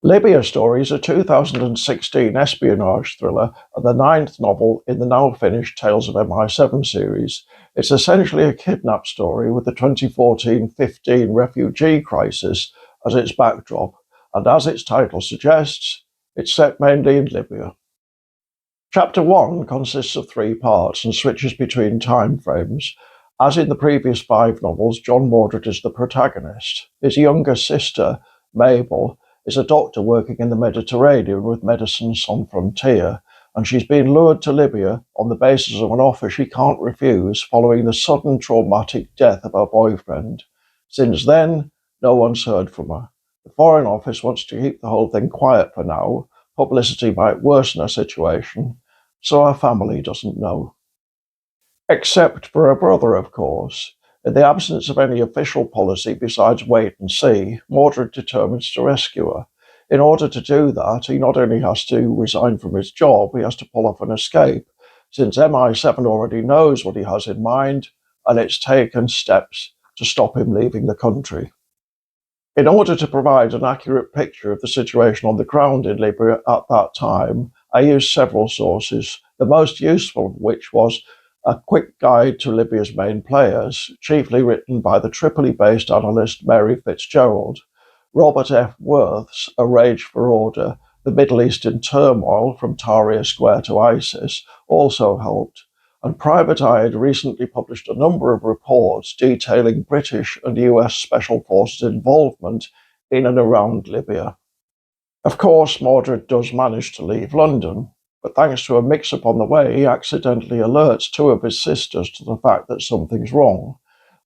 Libya Story is a 2016 espionage thriller and the ninth novel in the now-finished Tales of MI7 series. It's essentially a kidnap story with the 2014-15 refugee crisis as its backdrop, and as its title suggests, it's set mainly in Libya. Chapter 1 consists of 3 parts and switches between time frames. As in the previous 5 novels, John Mordred is the protagonist. His younger sister, Mabel, is a doctor working in the Mediterranean with Médecins Sans Frontières, and she's been lured to Libya on the basis of an offer she can't refuse following the sudden traumatic death of her boyfriend. Since then, no one's heard from her. The Foreign Office wants to keep the whole thing quiet for now. Publicity might worsen her situation, so her family doesn't know. Except for her brother, of course. In the absence of any official policy besides wait and see, Mordred determines to rescue her. In order to do that, he not only has to resign from his job, he has to pull off an escape, since MI7 already knows what he has in mind, and it's taken steps to stop him leaving the country. In order to provide an accurate picture of the situation on the ground in Libya at that time, I used several sources, the most useful of which was a quick guide to Libya's main players, chiefly written by the Tripoli-based analyst Mary Fitzgerald. Robert F. Worth's A Rage for Order, The Middle Eastern Turmoil from Tahrir Square to ISIS, also helped, and Private Eye had recently published a number of reports detailing British and US Special Forces involvement in and around Libya. Of course, Mordred does manage to leave London, but thanks to a mix-up on the way, he accidentally alerts 2 of his sisters to the fact that something's wrong.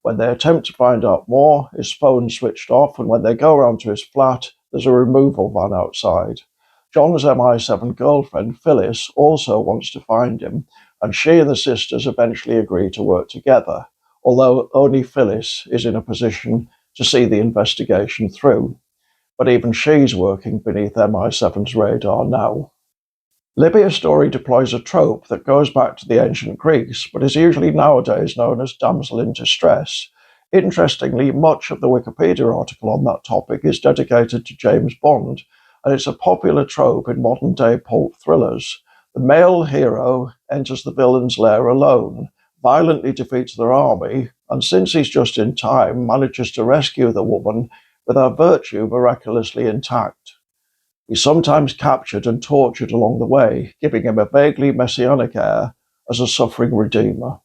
When they attempt to find out more, his phone's switched off, and when they go around to his flat, there's a removal van outside. John's MI7 girlfriend, Phyllis, also wants to find him, and she and the sisters eventually agree to work together, although only Phyllis is in a position to see the investigation through. But even she's working beneath MI7's radar now. Libya Story deploys a trope that goes back to the ancient Greeks, but is usually nowadays known as damsel in distress. Interestingly, much of the Wikipedia article on that topic is dedicated to James Bond, and it's a popular trope in modern-day pulp thrillers. The male hero enters the villain's lair alone, violently defeats their army, and since he's just in time, manages to rescue the woman with her virtue miraculously intact. He's sometimes captured and tortured along the way, giving him a vaguely messianic air as a suffering redeemer.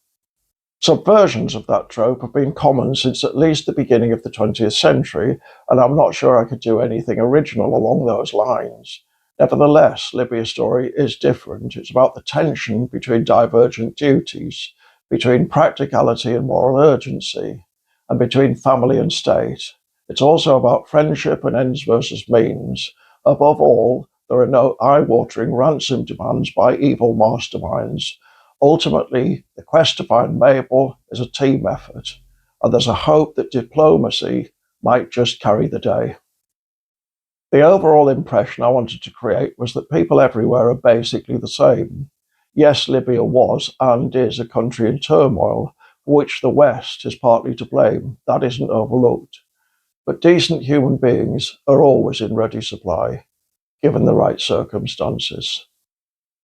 Subversions of that trope have been common since at least the beginning of the 20th century, and I'm not sure I could do anything original along those lines. Nevertheless, Libya Story is different. It's about the tension between divergent duties, between practicality and moral urgency, and between family and state. It's also about friendship and ends versus means. Above all, there are no eye-watering ransom demands by evil masterminds. Ultimately, the quest to find Mabel is a team effort, and there's a hope that diplomacy might just carry the day. The overall impression I wanted to create was that people everywhere are basically the same. Yes, Libya was and is a country in turmoil, for which the West is partly to blame. That isn't overlooked. But decent human beings are always in ready supply, given the right circumstances.